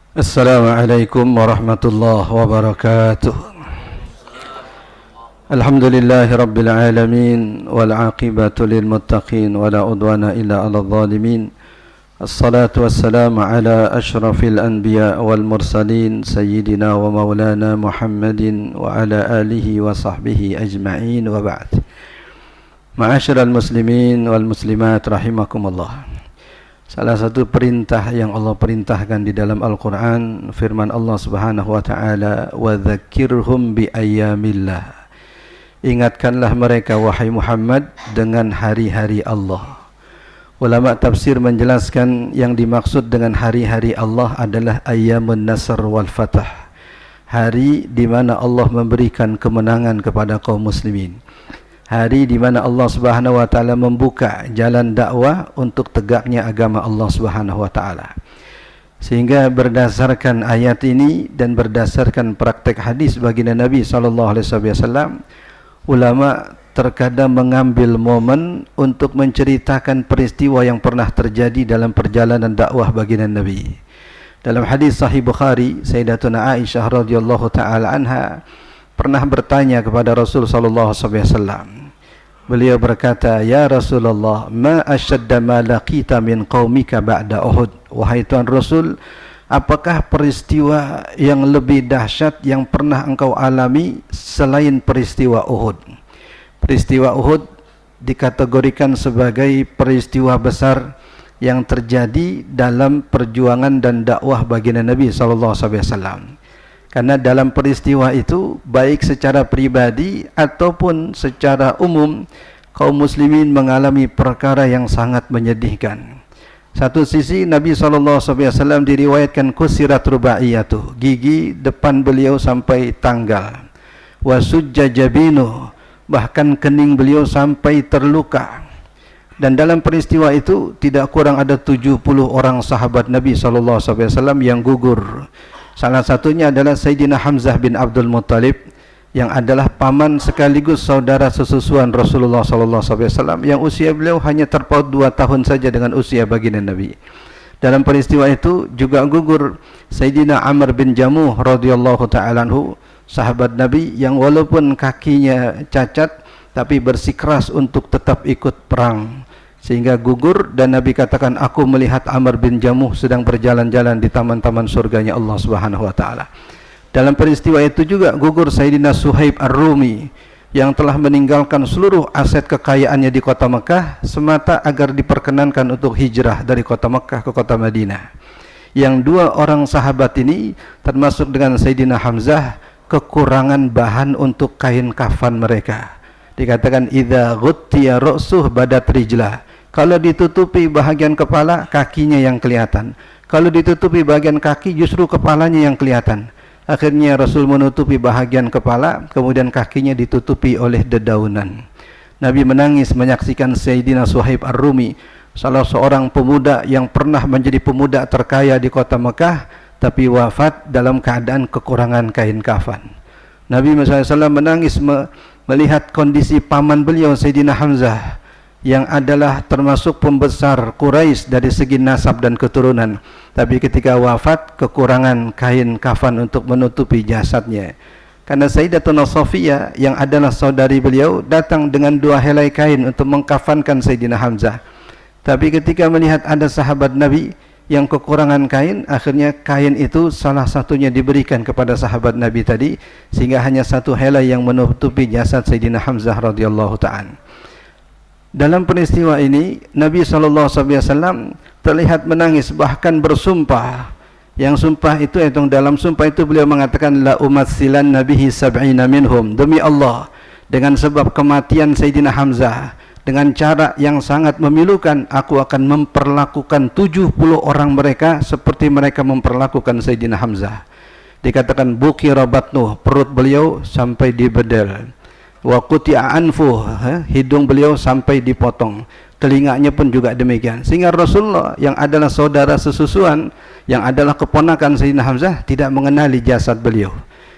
Assalamualaikum warahmatullahi wabarakatuh. Alhamdulillahi rabbil alamin wal aqibatu lil muttaqin wala udwana illa 'alal zalimin. Assalatu wassalamu ala asyrafil anbiya wal mursalin sayyidina wa maulana Muhammadin wa ala alihi wa sahbihi ajma'in wa ba'd. Ma'asyiral muslimin wal muslimat rahimakumullah. Salah satu perintah yang Allah perintahkan di dalam Al-Quran, firman Allah Subhanahu wa ta'ala, wa dzakirhum bi ayyamillah. Ingatkanlah mereka wahai Muhammad dengan hari-hari Allah. Ulama tafsir menjelaskan yang dimaksud dengan hari-hari Allah adalah ayyamun nasr wal fatah, hari di mana Allah memberikan kemenangan kepada kaum muslimin, hari di mana Allah Subhanahu wa taala membuka jalan dakwah untuk tegaknya agama Allah Subhanahu wa taala. Sehingga berdasarkan ayat ini dan berdasarkan praktek hadis baginda Nabi sallallahu alaihi wasallam, ulama terkadang mengambil momen untuk menceritakan peristiwa yang pernah terjadi dalam perjalanan dakwah baginda Nabi. Dalam hadis sahih Bukhari, Sayyidatuna Aisyah radhiyallahu taala anha pernah bertanya kepada Rasul sallallahu alaihi wasallam. Beliau berkata, "Ya Rasulullah, ma ashadda ma laqita min qaumika ba'da Uhud?" Wahai Tuhan Rasul, apakah peristiwa yang lebih dahsyat yang pernah engkau alami selain peristiwa Uhud? Peristiwa Uhud dikategorikan sebagai peristiwa besar yang terjadi dalam perjuangan dan dakwah baginda Nabi sallallahu alaihi wasallam. Karena dalam peristiwa itu, baik secara pribadi ataupun secara umum, kaum muslimin mengalami perkara yang sangat menyedihkan. Satu sisi, Nabi SAW diriwayatkan kusirat rubaiyatuh, gigi depan beliau sampai tanggal. Wasujja jabinu, bahkan kening beliau sampai terluka. Dan dalam peristiwa itu, tidak kurang ada 70 orang sahabat Nabi SAW yang gugur. Salah satunya adalah Sayyidina Hamzah bin Abdul Muttalib, yang adalah paman sekaligus saudara sesusuan Rasulullah SAW, yang usia beliau hanya terpaut 2 tahun saja dengan usia baginda Nabi. Dalam peristiwa itu juga gugur Sayyidina Amr bin Jamuh radhiyallahu ta'ala anhu, sahabat Nabi yang walaupun kakinya cacat tapi bersikeras untuk tetap ikut perang, sehingga gugur. Dan Nabi katakan, aku melihat Amr bin Jamuh sedang berjalan-jalan di taman-taman surganya Allah Subhanahu wa taala. Dalam peristiwa itu juga gugur Sayyidina Suhaib Ar-Rumi, yang telah meninggalkan seluruh aset kekayaannya di kota Mekah semata agar diperkenankan untuk hijrah dari kota Mekah ke kota Madinah. Yang 2 orang sahabat ini, termasuk dengan Sayyidina Hamzah, kekurangan bahan untuk kain kafan mereka. Dikatakan idza ghuttiya ra'suh badat rijlah. Kalau ditutupi bahagian kepala, kakinya yang kelihatan. Kalau ditutupi bahagian kaki, justru kepalanya yang kelihatan. Akhirnya Rasul menutupi bahagian kepala, kemudian kakinya ditutupi oleh dedaunan. Nabi menangis menyaksikan Sayyidina Suhaib Ar-Rumi, salah seorang pemuda yang pernah menjadi pemuda terkaya di kota Mekah, tapi wafat dalam keadaan kekurangan kain kafan. Nabi SAW menangis melihat kondisi paman beliau Sayyidina Hamzah, yang adalah termasuk pembesar Quraisy dari segi nasab dan keturunan, tapi ketika wafat kekurangan kain kafan untuk menutupi jasadnya. Karena Sayyidatuna Safiyah yang adalah saudari beliau datang dengan 2 helai kain untuk mengkafankan Sayyidina Hamzah. Tapi ketika melihat ada sahabat Nabi yang kekurangan kain, akhirnya kain itu salah satunya diberikan kepada sahabat Nabi tadi, sehingga hanya 1 helai yang menutupi jasad Sayyidina Hamzah radhiyallahu ta'ala. Dalam peristiwa ini, Nabi SAW terlihat menangis, bahkan bersumpah. Yang sumpah itu, dalam sumpah itu beliau mengatakan, la umatsilan nabihi sab'ina minhum, demi Allah, dengan sebab kematian Sayyidina Hamzah, dengan cara yang sangat memilukan, aku akan memperlakukan 70 orang mereka seperti mereka memperlakukan Sayyidina Hamzah. Dikatakan bukira batnuh, perut beliau sampai dibedel. Wa quti'a anfuh, hidung beliau sampai dipotong, telinganya pun juga demikian. Sehingga Rasulullah yang adalah saudara sesusuan, yang adalah keponakan Sayyidina Hamzah, tidak mengenali jasad beliau.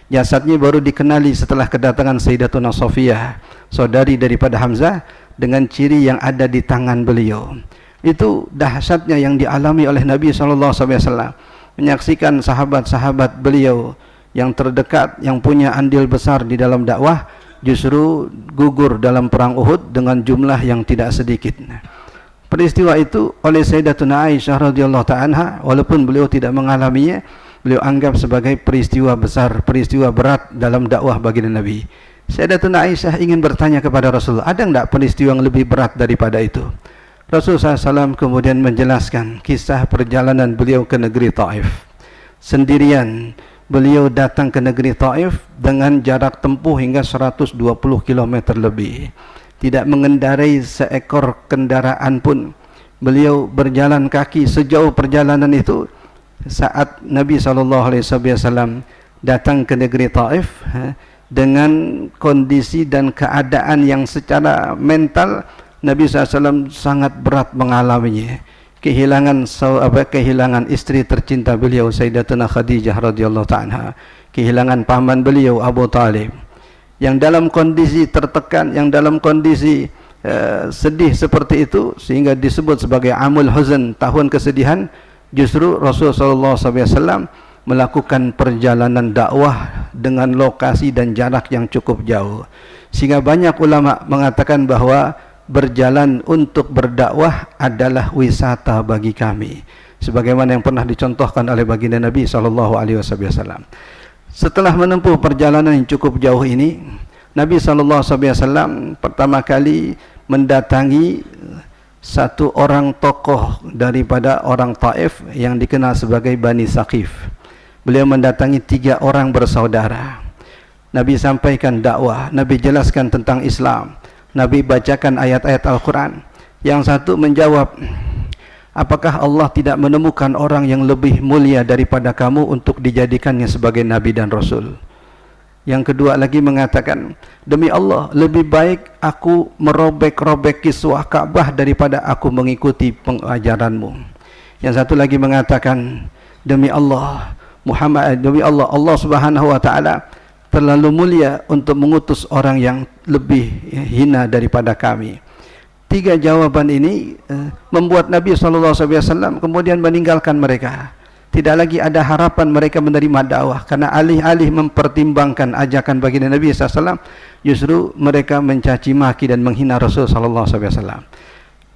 Jasadnya baru dikenali setelah kedatangan Sayyidatuna Safiyah, saudari daripada Hamzah, dengan ciri yang ada di tangan beliau. Itu dahsyatnya yang dialami oleh Nabi SAW. menyaksikan sahabat-sahabat beliau yang terdekat, yang punya andil besar di dalam dakwah, justru gugur dalam perang Uhud dengan jumlah yang tidak sedikit. Peristiwa itu oleh Sayyidatuna Aisyah radhiyallahu ta'ala, walaupun beliau tidak mengalaminya, beliau anggap sebagai peristiwa besar, peristiwa berat dalam dakwah baginda Nabi. Sayyidatuna Aisyah ingin bertanya kepada Rasul, ada enggak peristiwa yang lebih berat daripada itu? Rasulullah SAW kemudian menjelaskan kisah perjalanan beliau ke negeri Taif. Sendirian beliau datang ke negeri Taif dengan jarak tempuh hingga 120 km lebih. Tidak mengendarai seekor kendaraan pun. Beliau berjalan kaki sejauh perjalanan itu. Saat Nabi SAW datang ke negeri Taif dengan kondisi dan keadaan yang secara mental Nabi SAW sangat berat mengalaminya. Kehilangan istri tercinta beliau Sayyidatuna Khadijah radhiyallahu ta'ala, kehilangan paman beliau Abu Talib, yang dalam kondisi tertekan, yang dalam kondisi sedih seperti itu, sehingga disebut sebagai Amul Huzn, tahun kesedihan. Justru Rasulullah SAW melakukan perjalanan dakwah dengan lokasi dan jarak yang cukup jauh, sehingga banyak ulama mengatakan bahwa berjalan untuk berdakwah adalah wisata bagi kami, sebagaimana yang pernah dicontohkan oleh baginda Nabi SAW. Setelah menempuh perjalanan yang cukup jauh ini, Nabi SAW pertama kali mendatangi satu orang tokoh daripada orang Taif yang dikenal sebagai Bani Saqif. Beliau mendatangi 3 orang bersaudara. Nabi sampaikan dakwah, Nabi jelaskan tentang Islam, Nabi bacakan ayat-ayat Al-Quran. Yang satu menjawab, apakah Allah tidak menemukan orang yang lebih mulia daripada kamu untuk dijadikannya sebagai Nabi dan Rasul? Yang kedua lagi mengatakan, demi Allah, lebih baik aku merobek-robek kiswah Ka'bah daripada aku mengikuti pengajaranmu. Yang satu lagi mengatakan, demi Allah, Allah Subhanahu wa ta'ala terlalu mulia untuk mengutus orang yang lebih hina daripada kami. 3 jawaban ini membuat Nabi SAW kemudian meninggalkan mereka. Tidak lagi ada harapan mereka menerima dakwah, karena alih-alih mempertimbangkan ajakan baginda Nabi SAW, justru mereka mencaci maki dan menghina Rasul SAW.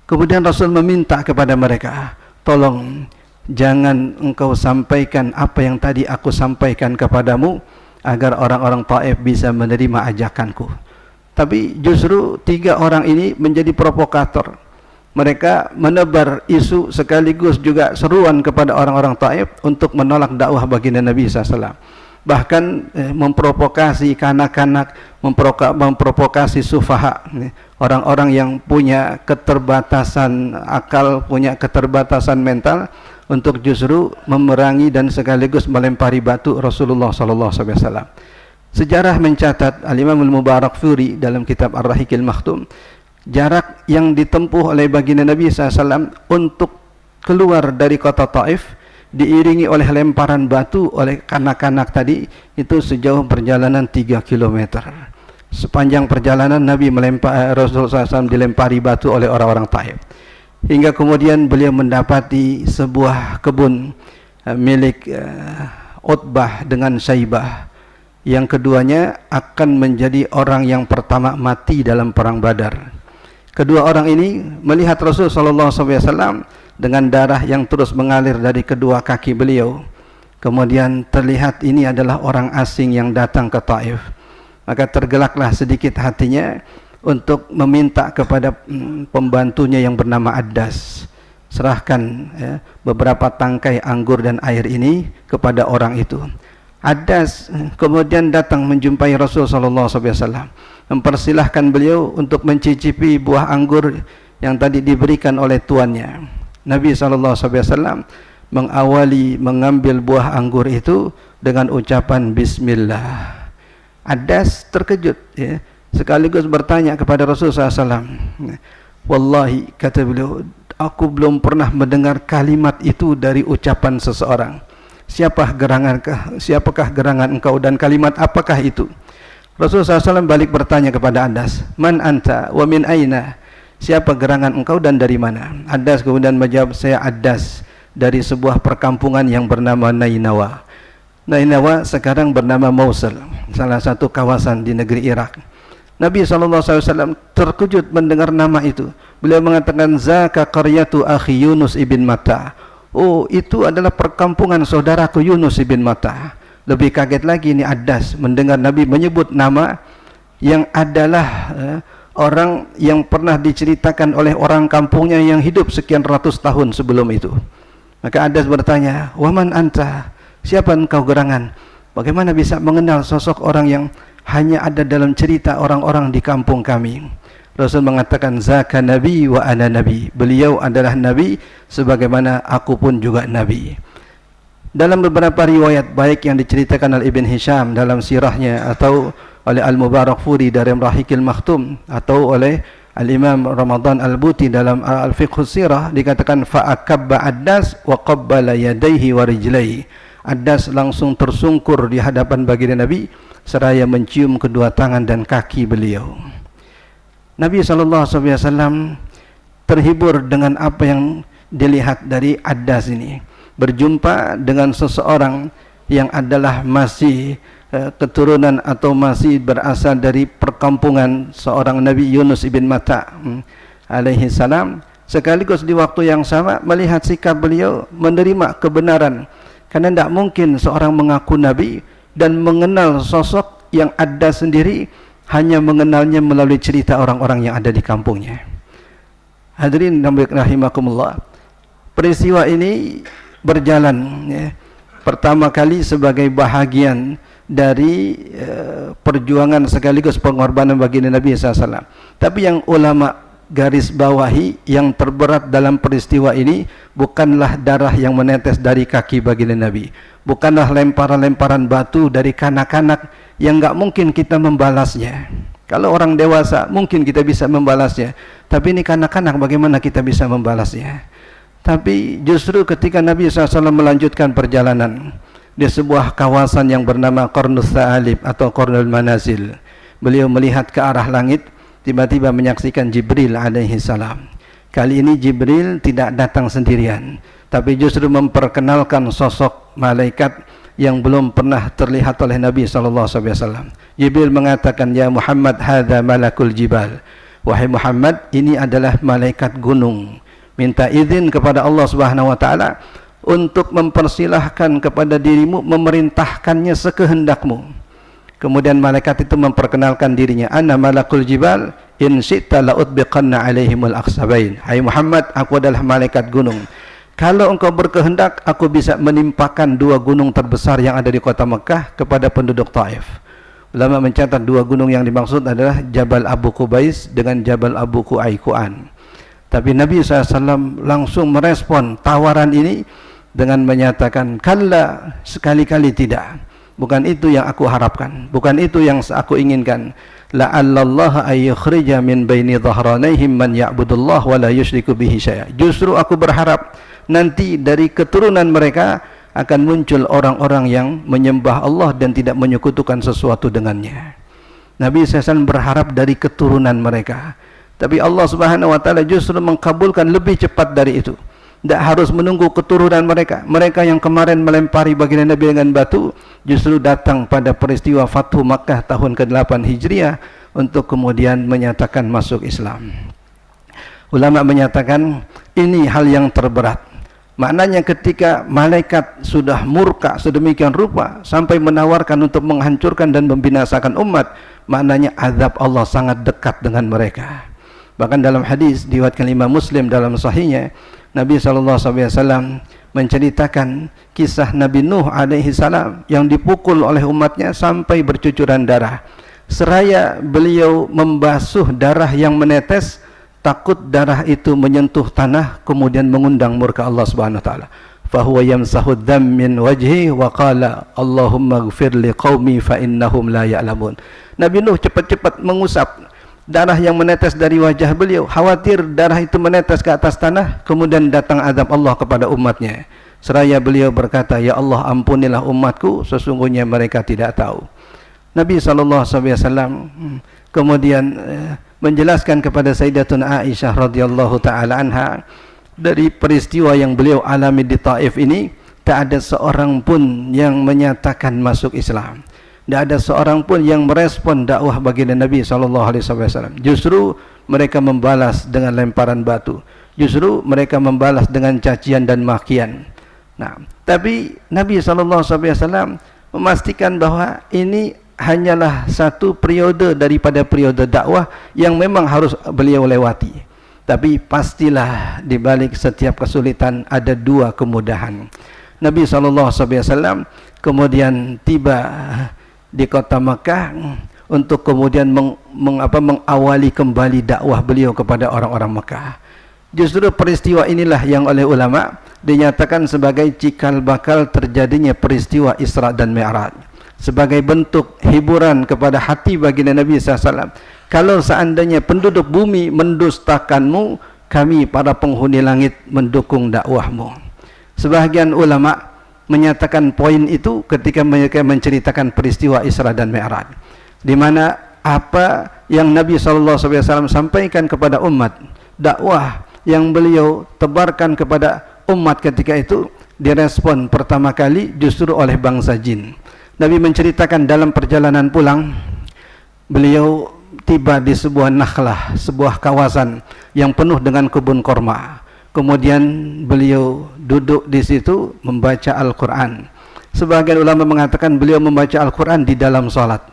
Kemudian Rasul meminta kepada mereka, tolong jangan engkau sampaikan apa yang tadi aku sampaikan kepadamu, agar orang-orang Taif bisa menerima ajakanku. Tapi justru 3 orang ini menjadi provokator. Mereka menebar isu sekaligus juga seruan kepada orang-orang Taif untuk menolak dakwah baginda Nabi SAW. Bahkan memprovokasi kanak-kanak, memprovokasi sufaha, orang-orang yang punya keterbatasan akal, punya keterbatasan mental, untuk justru memerangi dan sekaligus melempari batu Rasulullah SAW. Sejarah mencatat, Al-Imam Al-Mubarakfuri dalam kitab Ar-Rahiqil Makhtum, jarak yang ditempuh oleh baginda Nabi SAW untuk keluar dari kota Taif diiringi oleh lemparan batu oleh kanak-kanak tadi, itu sejauh perjalanan 3 km. Sepanjang perjalanan Nabi Rasulullah SAW dilempari batu oleh orang-orang Taif, hingga kemudian beliau mendapati sebuah kebun milik Utbah dengan Syaibah, yang keduanya akan menjadi orang yang pertama mati dalam perang Badar. Kedua orang ini melihat Rasulullah SAW dengan darah yang terus mengalir dari kedua kaki beliau. Kemudian terlihat ini adalah orang asing yang datang ke Taif. Maka tergelaklah sedikit hatinya untuk meminta kepada pembantunya yang bernama Addas, serahkan beberapa tangkai anggur dan air ini kepada orang itu. Addas kemudian datang menjumpai Rasulullah SAW, mempersilahkan beliau untuk mencicipi buah anggur yang tadi diberikan oleh tuannya. Nabi SAW mengawali mengambil buah anggur itu dengan ucapan Bismillah. Addas terkejut, sekaligus bertanya kepada Rasulullah SAW. Wallahi, kata beliau, aku belum pernah mendengar kalimat itu dari ucapan seseorang. Siapakah gerangan engkau dan kalimat apakah itu? Rasulullah SAW balik bertanya kepada Addas, Man anta wa min aina? Siapa gerangan engkau dan dari mana? Addas kemudian menjawab, saya Addas dari sebuah perkampungan yang bernama Nainawa. Nainawa sekarang bernama Mosul, salah satu kawasan di negeri Irak. Nabi SAW terkejut mendengar nama itu. Beliau mengatakan, Zaka qaryatu akhi Yunus ibn Matta. Oh, itu adalah perkampungan saudaraku Yunus ibn Matta. Lebih kaget lagi ini Addas mendengar Nabi menyebut nama yang adalah orang yang pernah diceritakan oleh orang kampungnya yang hidup sekian ratus tahun sebelum itu. Maka Addas bertanya, Waman anta? Siapa engkau gerangan? Bagaimana bisa mengenal sosok orang yang hanya ada dalam cerita orang-orang di kampung kami? Rasul mengatakan, Zaka Nabi wa ana Nabi. Beliau adalah Nabi sebagaimana aku pun juga Nabi. Dalam beberapa riwayat baik yang diceritakan oleh Ibn Hisham dalam sirahnya, atau oleh Al-Mubarakfuri dari Rahikil Makhtum, atau oleh Al-Imam Ramadan Al-Buti dalam Al-Fiqh Sirah, dikatakan fa'akabba Addas wa qabbala yadayhi wa rijlaihi. Addas langsung tersungkur di hadapan baginda Nabi seraya mencium kedua tangan dan kaki beliau. Nabi SAW terhibur dengan apa yang dilihat dari Addas ini. Berjumpa dengan seseorang yang adalah masih keturunan atau masih berasal dari perkampungan seorang Nabi Yunus ibn Matta alaihi salam, sekaligus di waktu yang sama melihat sikap beliau menerima kebenaran. Karena tidak mungkin seorang mengaku Nabi dan mengenal sosok yang ada sendiri, hanya mengenalnya melalui cerita orang-orang yang ada di kampungnya. Hadirin rahimakumullah, peristiwa ini berjalan ya, pertama kali sebagai bahagian dari perjuangan sekaligus pengorbanan baginda Nabi SAW. Tapi yang ulama garis bawahi, yang terberat dalam peristiwa ini bukanlah darah yang menetes dari kaki baginda Nabi, bukanlah lemparan-lemparan batu dari kanak-kanak yang enggak mungkin kita membalasnya. Kalau orang dewasa mungkin kita bisa membalasnya, tapi ini kanak-kanak, bagaimana kita bisa membalasnya? Tapi justru ketika Nabi SAW melanjutkan perjalanan di sebuah kawasan yang bernama Qarnus Sa'alib atau Qarnul Manazil, beliau melihat ke arah langit, tiba-tiba menyaksikan Jibril alaihi salam. Kali ini Jibril tidak datang sendirian, tapi justru memperkenalkan sosok malaikat yang belum pernah terlihat oleh Nabi SAW. Jibril mengatakan, Ya Muhammad, hadza malakul jibal. Wahai Muhammad, ini adalah malaikat gunung. Minta izin kepada Allah Subhanahu wa taala untuk mempersilahkan kepada dirimu memerintahkannya sekehendakmu. Kemudian malaikat itu memperkenalkan dirinya, Ana malakul jibal, in syi'ta la'utbiqanna alaihimul aqsabain. Hai Muhammad, aku adalah malaikat gunung. Kalau engkau berkehendak, aku bisa menimpakan dua gunung terbesar yang ada di kota Mekah kepada penduduk Taif. Ulama mencatat dua gunung yang dimaksud adalah Jabal Abu Qubais dengan Jabal Abu Qu'aiquan. Tapi Nabi SAW langsung merespon tawaran ini dengan menyatakan, Kalla, sekali-kali tidak. Bukan itu yang aku harapkan, bukan itu yang aku inginkan. La'allallaha ayyukhrija min baini dhahranaihim man ya'budullah wa la yusyriku bihi syai'a. Justru aku berharap nanti dari keturunan mereka akan muncul orang-orang yang menyembah Allah dan tidak menyekutukan sesuatu dengannya. Nabi SAW berharap dari keturunan mereka, tapi Allah Subhanahu wa taala justru mengkabulkan lebih cepat dari itu. Tidak harus menunggu keturunan mereka. Mereka yang kemarin melempari baginda Nabi dengan batu justru datang pada peristiwa Fathu Makkah tahun ke-8 Hijriah untuk kemudian menyatakan masuk Islam. Ulama menyatakan ini hal yang terberat. Maknanya ketika malaikat sudah murka sedemikian rupa sampai menawarkan untuk menghancurkan dan membinasakan umat, maknanya azab Allah sangat dekat dengan mereka. Bahkan dalam hadis diriwayatkan Imam Muslim dalam sahihnya, Nabi SAW menceritakan kisah Nabi Nuh alaihi salam yang dipukul oleh umatnya sampai bercucuran darah. Seraya beliau membasuh darah yang menetes, takut darah itu menyentuh tanah kemudian mengundang murka Allah Subhanahu wa taala. Fahuwa yamsahu dham min wajhi wa qala Allahumma ighfir li qaumi fa innahum la ya'lamun. Nabi Nuh cepat-cepat mengusap darah yang menetes dari wajah beliau, khawatir darah itu menetes ke atas tanah, kemudian datang azab Allah kepada umatnya. Seraya beliau berkata, Ya Allah, ampunilah umatku, sesungguhnya mereka tidak tahu. Nabi SAW kemudian menjelaskan kepada Sayyidatuna Aisyah radhiyallahu taala anha dari peristiwa yang beliau alami di Taif ini, tak ada seorang pun yang menyatakan masuk Islam. Tidak ada seorang pun yang merespon dakwah baginda Nabi SAW. Justru mereka membalas dengan lemparan batu. Justru mereka membalas dengan cacian dan makian. Nah, tapi Nabi SAW memastikan bahwa ini hanyalah satu periode daripada periode dakwah yang memang harus beliau lewati. Tapi pastilah di balik setiap kesulitan ada dua kemudahan. Nabi SAW kemudian tiba di kota Makkah untuk kemudian mengawali kembali dakwah beliau kepada orang-orang Makkah. Justru peristiwa inilah yang oleh ulama dinyatakan sebagai cikal bakal terjadinya peristiwa Isra dan Mi'raj, sebagai bentuk hiburan kepada hati baginda Nabi SAW. Kalau seandainya penduduk bumi mendustakanmu, kami para penghuni langit mendukung dakwahmu. Sebahagian ulama menyatakan poin itu ketika mereka menceritakan peristiwa Isra dan Mi'raj, di mana apa yang Nabi SAW sampaikan kepada umat, dakwah yang beliau tebarkan kepada umat ketika itu direspon pertama kali justru oleh bangsa jin. Nabi menceritakan dalam perjalanan pulang, beliau tiba di sebuah nakhlah, sebuah kawasan yang penuh dengan kebun korma. Kemudian beliau duduk di situ membaca Al-Quran. Sebagian ulama mengatakan beliau membaca Al-Quran di dalam salat.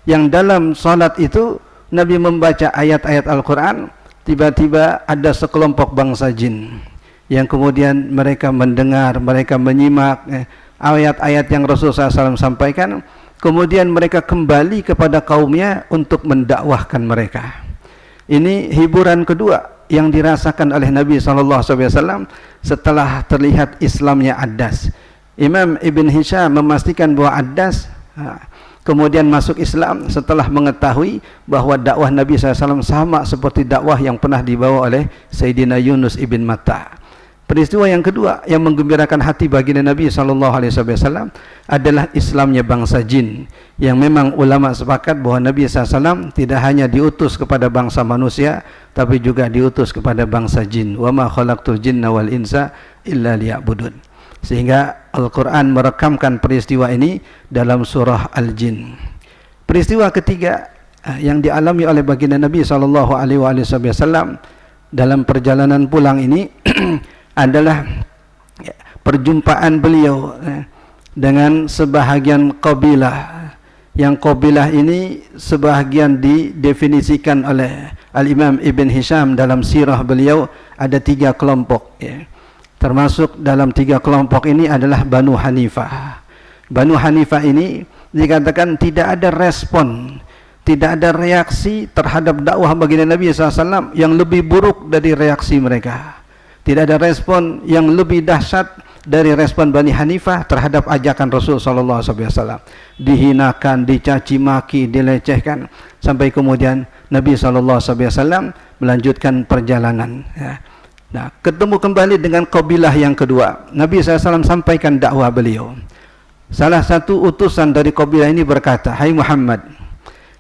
Yang dalam salat itu Nabi membaca ayat-ayat Al-Quran. Tiba-tiba ada sekelompok bangsa jin yang kemudian mereka mendengar, mereka menyimak ayat-ayat yang Rasulullah SAW sampaikan. Kemudian mereka kembali kepada kaumnya untuk mendakwahkan mereka. Ini hiburan kedua yang dirasakan oleh Nabi SAW setelah terlihat Islamnya Addas. Imam Ibn Hisham memastikan bahwa Addas kemudian masuk Islam setelah mengetahui bahwa dakwah Nabi SAW sama seperti dakwah yang pernah dibawa oleh Sayyidina Yunus ibn Matta. Peristiwa yang kedua yang menggembirakan hati baginda Nabi SAW adalah Islamnya bangsa jin, yang memang ulama sepakat bahwa Nabi SAW tidak hanya diutus kepada bangsa manusia, tapi juga diutus kepada bangsa jin. Wa ma khalaqtul jinna wal insa illa liya'budun. Sehingga Al-Quran merekamkan peristiwa ini dalam surah Al-Jin. Peristiwa ketiga yang dialami oleh baginda Nabi SAW dalam perjalanan pulang ini adalah perjumpaan beliau dengan sebahagian kabilah, yang kabilah ini sebahagian didefinisikan oleh Al-Imam Ibn Hisham dalam sirah beliau ada 3 kelompok ya. Termasuk dalam 3 kelompok ini adalah Banu Hanifah. Banu Hanifah ini dikatakan tidak ada respon, tidak ada reaksi terhadap dakwah baginda Nabi SAW yang lebih buruk dari reaksi mereka. Tidak ada respon yang lebih dahsyat dari respon Bani Hanifah terhadap ajakan Rasul SAW. Dihinakan, dicaci maki, dilecehkan, sampai kemudian Nabi SAW melanjutkan perjalanan ya. Nah, ketemu kembali dengan kabilah yang kedua. Nabi SAW sampaikan dakwah beliau. Salah satu utusan dari kabilah ini berkata, "Hai Muhammad,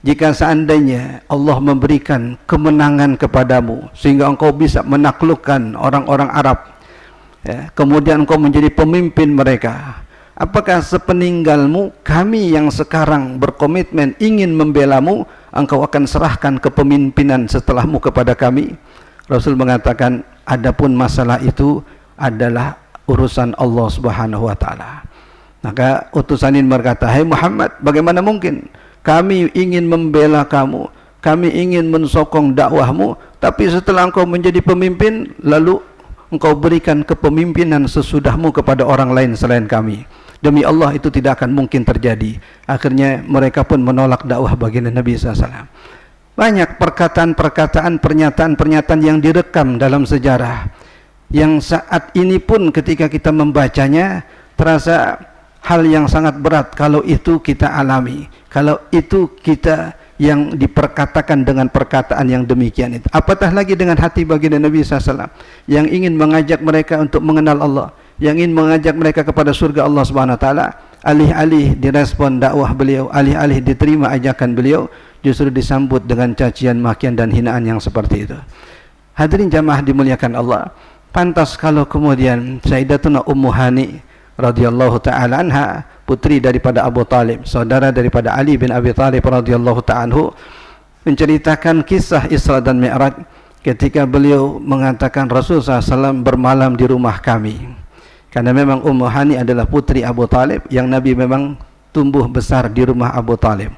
jika seandainya Allah memberikan kemenangan kepadamu sehingga engkau bisa menaklukkan orang-orang Arab ya, kemudian engkau menjadi pemimpin mereka, apakah sepeninggalmu kami yang sekarang berkomitmen ingin membelamu, engkau akan serahkan kepemimpinan setelahmu kepada kami?" Rasul mengatakan, adapun masalah itu adalah urusan Allah Subhanahu wa taala. Maka utusan ini berkata, "Hai Muhammad, bagaimana mungkin kami ingin membela kamu, kami ingin mensokong dakwahmu, tapi setelah engkau menjadi pemimpin, lalu engkau berikan kepemimpinan sesudahmu kepada orang lain selain kami. Demi Allah itu tidak akan mungkin terjadi." Akhirnya mereka pun menolak dakwah baginda Nabi SAW. Banyak perkataan-perkataan, pernyataan-pernyataan yang direkam dalam sejarah, yang saat ini pun ketika kita membacanya terasa hal yang sangat berat kalau itu kita alami, kalau itu kita yang diperkatakan dengan perkataan yang demikian itu. Apatah lagi dengan hati baginda Nabi SAW yang ingin mengajak mereka untuk mengenal Allah, yang ingin mengajak mereka kepada surga Allah Subhanahu wa taala. Alih-alih direspon dakwah beliau, alih-alih diterima ajakan beliau, justru disambut dengan cacian, makian dan hinaan yang seperti itu. Hadirin jamaah dimuliakan Allah, Pantas kalau kemudian Sayyidatuna Ummu Hani radhiyallahu taala anha, putri daripada Abu Talib, saudara daripada Ali bin Abi Talib radhiyallahu taala anhu, menceritakan kisah Isra dan Mi'raj ketika beliau mengatakan Rasulullah SAW bermalam di rumah kami. Karena memang Ummu Hani adalah putri Abu Talib yang Nabi memang tumbuh besar di rumah Abu Talib.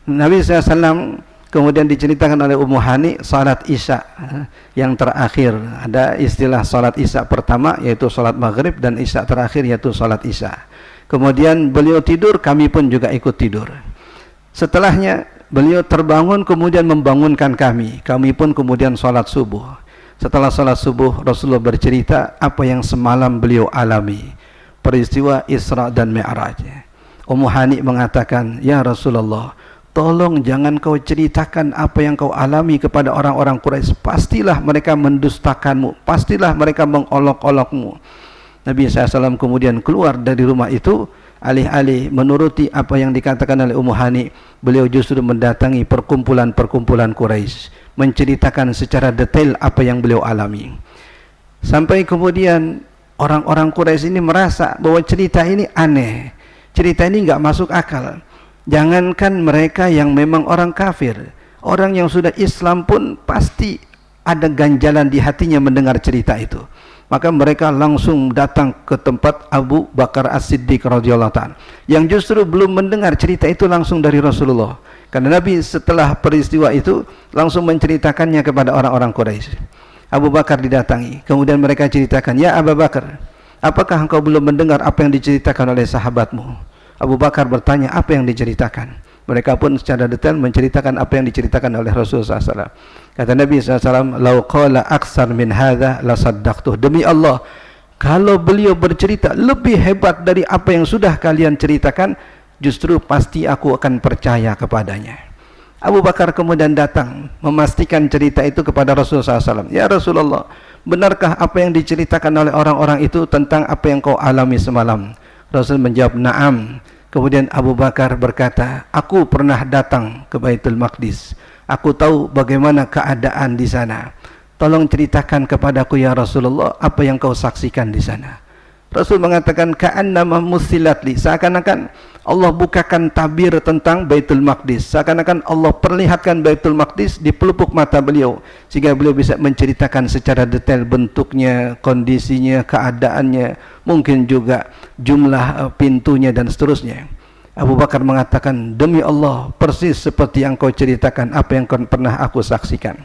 Nabi SAW kemudian diceritakan oleh Ummu Hani salat Isya yang terakhir. Ada istilah salat Isya pertama yaitu salat Maghrib, dan Isya terakhir yaitu salat Isya. Kemudian beliau tidur, kami pun juga ikut tidur. Setelahnya beliau terbangun kemudian membangunkan kami. Kami pun kemudian salat subuh. Setelah salat subuh Rasulullah bercerita apa yang semalam beliau alami, peristiwa Isra dan Mi'raj. Ummu Hani mengatakan, "Ya Rasulullah, tolong jangan kau ceritakan apa yang kau alami kepada orang-orang Quraisy. Pastilah mereka mendustakanmu, pastilah mereka mengolok-olokmu." Nabi SAW kemudian keluar dari rumah itu, alih-alih menuruti apa yang dikatakan oleh Ummu Hani, beliau justru mendatangi perkumpulan-perkumpulan Quraisy, menceritakan secara detail apa yang beliau alami. Sampai kemudian orang-orang Quraisy ini merasa bahwa cerita ini aneh, cerita ini nggak masuk akal. Jangankan mereka yang memang orang kafir, orang yang sudah Islam pun pasti ada ganjalan di hatinya mendengar cerita itu. Maka mereka langsung datang ke tempat Abu Bakar As-Siddiq radhiyallahu ta'ala, yang justru belum mendengar cerita itu langsung dari Rasulullah. Karena Nabi setelah peristiwa itu langsung menceritakannya kepada orang-orang Quraisy. Abu Bakar didatangi, kemudian mereka ceritakan, "Ya Abu Bakar, apakah engkau belum mendengar apa yang diceritakan oleh sahabatmu?" Abu Bakar bertanya, "Apa yang diceritakan?" Mereka pun secara detail menceritakan apa yang diceritakan oleh Rasulullah SAW. Kata Nabi SAW, "Lau qala aksar min hadha la saddaqtuh." Demi Allah, kalau beliau bercerita lebih hebat dari apa yang sudah kalian ceritakan, justru pasti aku akan percaya kepadanya. Abu Bakar kemudian datang memastikan cerita itu kepada Rasulullah SAW. "Ya Rasulullah, benarkah apa yang diceritakan oleh orang-orang itu tentang apa yang kau alami semalam?" Rasul menjawab, "Na'am." Kemudian Abu Bakar berkata, "Aku pernah datang ke Baitul Maqdis. Aku tahu bagaimana keadaan di sana. Tolong ceritakan kepadaku ya Rasulullah apa yang kau saksikan di sana." Rasul mengatakan, "Ka'annama musilat li." Seakan-akan Allah bukakan tabir tentang Baitul Maqdis. Seakan-akan Allah perlihatkan Baitul Maqdis di pelupuk mata beliau, sehingga beliau bisa menceritakan secara detail bentuknya, kondisinya, keadaannya, mungkin juga jumlah pintunya dan seterusnya. Abu Bakar mengatakan, "Demi Allah, persis seperti yang kau ceritakan, apa yang pernah aku saksikan."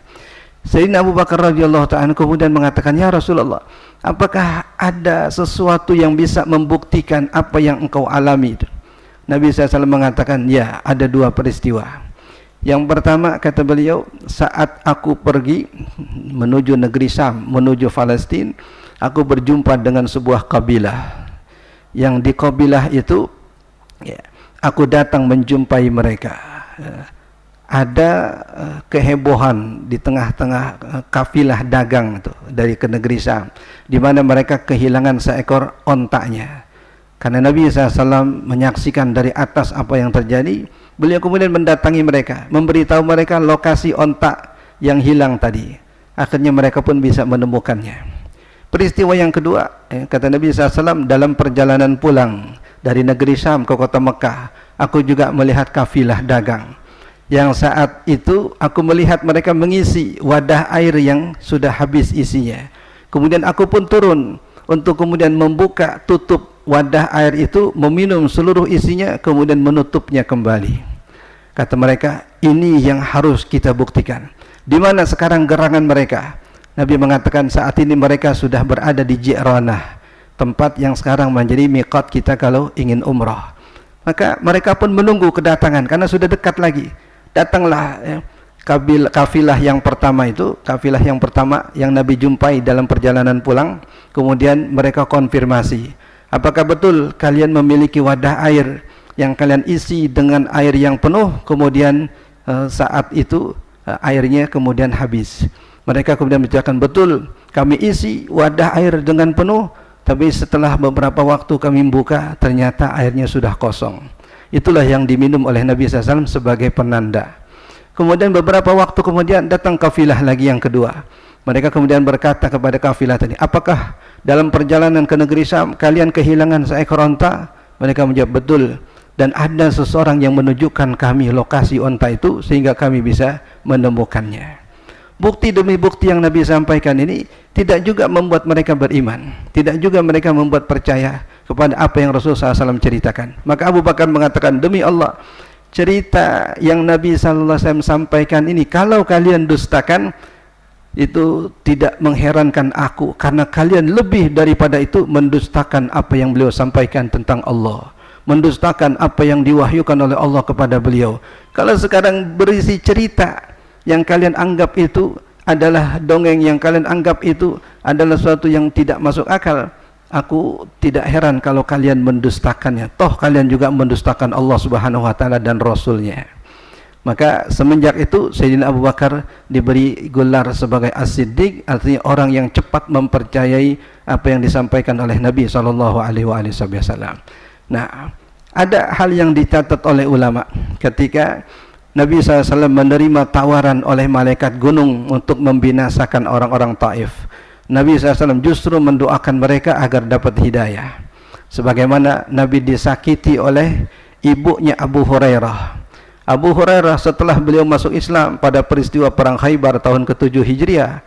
Sayyidina Abu Bakar radhiyallahu ta'ala kemudian mengatakan, "Ya Rasulullah, apakah ada sesuatu yang bisa membuktikan apa yang engkau alami itu?" Nabi SAW mengatakan, "Ya, ada dua peristiwa. Yang pertama," kata beliau, "saat aku pergi menuju negeri Syam, menuju Palestina, aku berjumpa dengan sebuah kabilah. Yang di kabilah itu, ya, aku datang menjumpai mereka. Ada kehebohan di tengah-tengah kafilah dagang itu dari ke negeri Syam, di mana mereka kehilangan seekor ontaknya. Karena Nabi SAW menyaksikan dari atas apa yang terjadi, beliau kemudian mendatangi mereka, memberitahu mereka lokasi ontak yang hilang tadi. Akhirnya mereka pun bisa menemukannya. Peristiwa yang kedua, kata Nabi SAW, dalam perjalanan pulang dari negeri Syam ke kota Mekah, aku juga melihat kafilah dagang. Yang saat itu aku melihat mereka mengisi wadah air yang sudah habis isinya. Kemudian aku pun turun untuk kemudian membuka tutup wadah air itu, meminum seluruh isinya, kemudian menutupnya kembali. Kata mereka, ini yang harus kita buktikan. Di mana sekarang gerangan mereka? Nabi mengatakan saat ini mereka sudah berada di Ji'ranah, tempat yang sekarang menjadi miqat kita kalau ingin umrah. Maka mereka pun menunggu kedatangan karena sudah dekat lagi. Datanglah kafilah yang pertama itu, kafilah yang pertama yang Nabi jumpai dalam perjalanan pulang. Kemudian mereka konfirmasi, apakah betul kalian memiliki wadah air yang kalian isi dengan air yang penuh, kemudian saat itu airnya kemudian habis. Mereka kemudian menjawabkan, betul, kami isi wadah air dengan penuh, tapi setelah beberapa waktu kami buka, ternyata airnya sudah kosong. Itulah yang diminum oleh Nabi SAW sebagai penanda. Kemudian beberapa waktu kemudian datang kafilah lagi yang kedua. Mereka kemudian berkata kepada kafilah tadi, apakah dalam perjalanan ke negeri Syam kalian kehilangan seekor onta? Mereka menjawab, betul. Dan ada seseorang yang menunjukkan kami lokasi onta itu sehingga kami bisa menemukannya. Bukti demi bukti yang Nabi sampaikan ini tidak juga membuat mereka beriman, tidak juga mereka membuat percaya kepada apa yang Rasulullah SAW ceritakan. Maka Abu Bakar mengatakan, demi Allah, cerita yang Nabi SAW sampaikan ini kalau kalian dustakan, itu tidak mengherankan aku, karena kalian lebih daripada itu mendustakan apa yang beliau sampaikan tentang Allah, mendustakan apa yang diwahyukan oleh Allah kepada beliau. Kalau sekarang berisi cerita yang kalian anggap itu adalah dongeng, yang kalian anggap itu adalah sesuatu yang tidak masuk akal, aku tidak heran kalau kalian mendustakannya. Toh kalian juga mendustakan Allah Subhanahu wa taala dan Rasulnya. Maka semenjak itu Sayyidina Abu Bakar diberi gelar sebagai As-Siddiq, artinya orang yang cepat mempercayai apa yang disampaikan oleh Nabi SAW. Nah, ada hal yang dicatat oleh ulama ketika Nabi SAW menerima tawaran oleh malaikat gunung untuk membinasakan orang-orang Taif. Nabi SAW justru mendoakan mereka agar dapat hidayah. Sebagaimana Nabi disakiti oleh ibunya Abu Hurairah. Abu Hurairah setelah beliau masuk Islam pada peristiwa perang Khaybar tahun ke-7 Hijriah,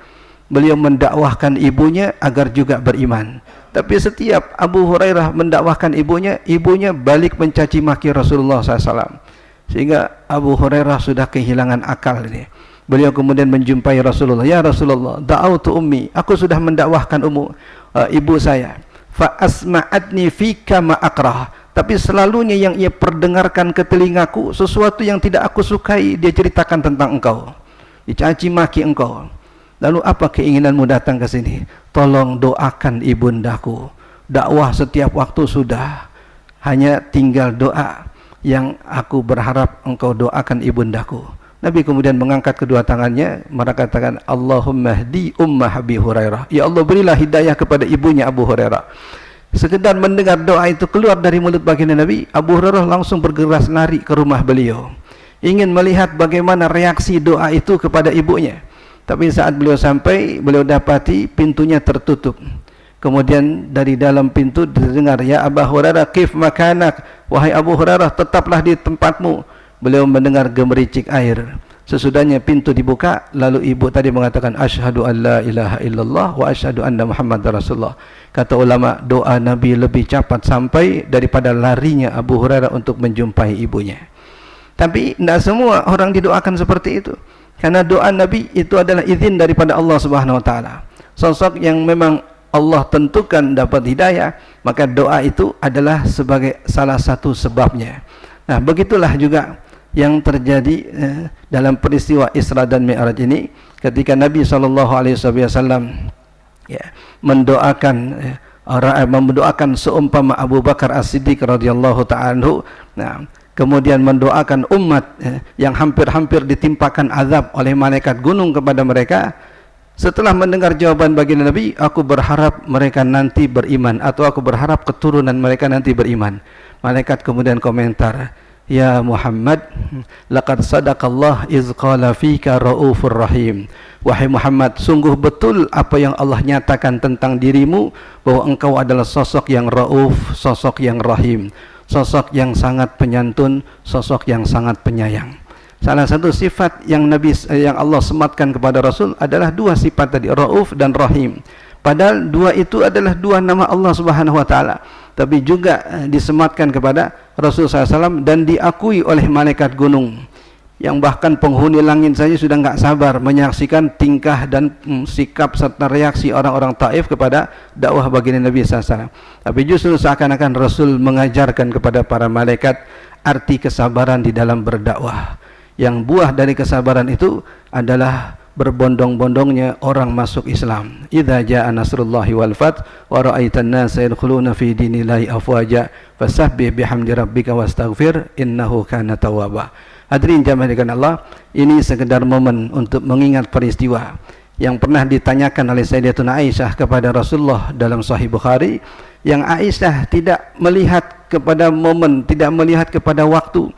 beliau mendakwahkan ibunya agar juga beriman. Tapi setiap Abu Hurairah mendakwahkan ibunya, ibunya balik mencaci maki Rasulullah SAW. Sehingga Abu Hurairah sudah kehilangan akal ini. Beliau kemudian menjumpai Rasulullah, ya Rasulullah, da'autu ummi, aku sudah mendakwahkan ibu saya. Fa asma'atni fika ma akrah. Tapi selalunya yang ia perdengarkan ke telingaku sesuatu yang tidak aku sukai, dia ceritakan tentang engkau, dicaci maki engkau. Lalu apa keinginanmu datang ke sini? Tolong doakan ibundaku. Dakwah setiap waktu sudah, hanya tinggal doa yang aku berharap engkau doakan ibundaku. Nabi kemudian mengangkat kedua tangannya, mengatakan, Allahumma hdi ummah Abi Hurairah. Ya Allah, berilah hidayah kepada ibunya Abu Hurairah. Sekedar mendengar doa itu keluar dari mulut baginda Nabi, Abu Hurairah langsung bergegas lari ke rumah beliau, ingin melihat bagaimana reaksi doa itu kepada ibunya. Tapi saat beliau sampai, beliau dapati pintunya tertutup. Kemudian dari dalam pintu didengar, ya Abu Hurairah, kif makanak, wahai Abu Hurairah, tetaplah di tempatmu. Beliau mendengar gemericik air. Sesudahnya pintu dibuka, lalu ibu tadi mengatakan, asyhadu an la ilaha illallah wa asyhadu anna Muhammadar Rasulullah. Kata ulama, doa Nabi lebih cepat sampai daripada larinya Abu Hurairah untuk menjumpai ibunya. Tapi tidak semua orang didoakan seperti itu, karena doa Nabi itu adalah izin daripada Allah Subhanahu wa taala. Sosok yang memang Allah tentukan dapat hidayah, maka doa itu adalah sebagai salah satu sebabnya. Nah, begitulah juga yang terjadi dalam peristiwa Isra dan Mi'raj ini, ketika Nabi SAW mendoakan seumpama Abu Bakar As-Siddiq radhiyallahu ta'ala anhu. Nah, kemudian mendoakan umat yang hampir-hampir ditimpakan azab oleh malaikat gunung kepada mereka. Setelah mendengar jawaban baginda Nabi, aku berharap mereka nanti beriman, atau aku berharap keturunan mereka nanti beriman. Malaikat kemudian komentar, ya Muhammad, laqad sadaqallah iz qala fika raufur rahim. Wahai Muhammad, sungguh betul apa yang Allah nyatakan tentang dirimu, bahwa engkau adalah sosok yang rauf, sosok yang rahim, sosok yang sangat penyantun, sosok yang sangat penyayang. Salah satu sifat yang yang Allah sematkan kepada Rasul adalah dua sifat tadi, rauf dan rahim. Padahal dua itu adalah dua nama Allah Subhanahu wa taala, tapi juga disematkan kepada Rasul SAW dan diakui oleh malaikat gunung, yang bahkan penghuni langit saja sudah enggak sabar menyaksikan tingkah dan sikap serta reaksi orang-orang Taif kepada dakwah baginda Nabi SAW. Tapi justru seakan-akan Rasul mengajarkan kepada para malaikat arti kesabaran di dalam berdakwah, yang buah dari kesabaran itu adalah berbondong-bondongnya orang masuk Islam. Idza jaa nasrullahi wal fath wa ra'aitan nasa yadkhuluna fi dinillahi afwaja fasabbih bihamdi rabbika wastaghfir innahu kana tawwaba. Hadirin jamaah sekalian Allah, ini sekedar momen untuk mengingat peristiwa yang pernah ditanyakan oleh Sayyidatuna Aisyah kepada Rasulullah dalam Sahih Bukhari, yang Aisyah tidak melihat kepada momen, tidak melihat kepada waktu.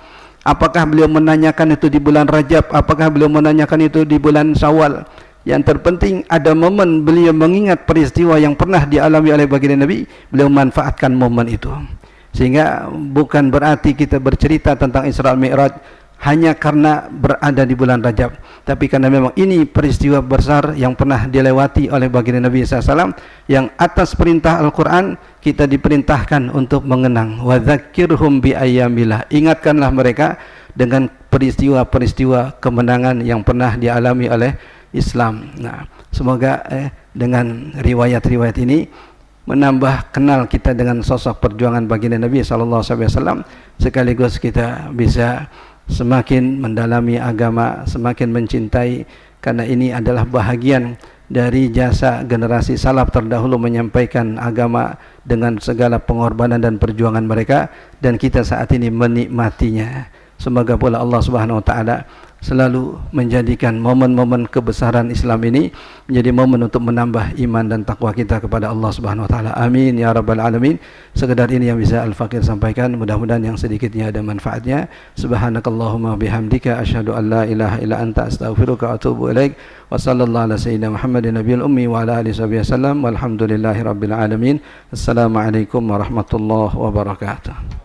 Apakah beliau menanyakan itu di bulan Rajab, apakah beliau menanyakan itu di bulan Syawal? Yang terpenting ada momen beliau mengingat peristiwa yang pernah dialami oleh baginda Nabi, beliau manfaatkan momen itu. Sehingga bukan berarti kita bercerita tentang Isra Mi'raj hanya karena berada di bulan Rajab, tapi karena memang ini peristiwa besar yang pernah dilewati oleh baginda Nabi SAW, yang atas perintah Al-Quran kita diperintahkan untuk mengenang. Wa dzakirhum bi ayyamillah, ingatkanlah mereka dengan peristiwa-peristiwa kemenangan yang pernah dialami oleh Islam. Nah, semoga dengan riwayat-riwayat ini menambah kenal kita dengan sosok perjuangan baginda Nabi SAW, sekaligus kita bisa semakin mendalami agama, semakin mencintai, karena ini adalah bahagian dari jasa generasi salaf terdahulu menyampaikan agama dengan segala pengorbanan dan perjuangan mereka, dan kita saat ini menikmatinya. Semoga pula Allah Subhanahu wa taala selalu menjadikan momen-momen kebesaran Islam ini menjadi momen untuk menambah iman dan takwa kita kepada Allah Subhanahu wa taala. Amin ya rabbal alamin. Sekedar ini yang bisa Al-Fakir sampaikan, mudah-mudahan yang sedikitnya ada manfaatnya. Subhanakallahumma bihamdika asyhadu an la ilaha illa anta astaghfiruka wa atubu ilaik. Wa sallallahu ala sayyidina Muhammadin nabiyil ummi wa ala alihi wasallam walhamdulillahi rabbil alamin. Assalamualaikum warahmatullahi wabarakatuh.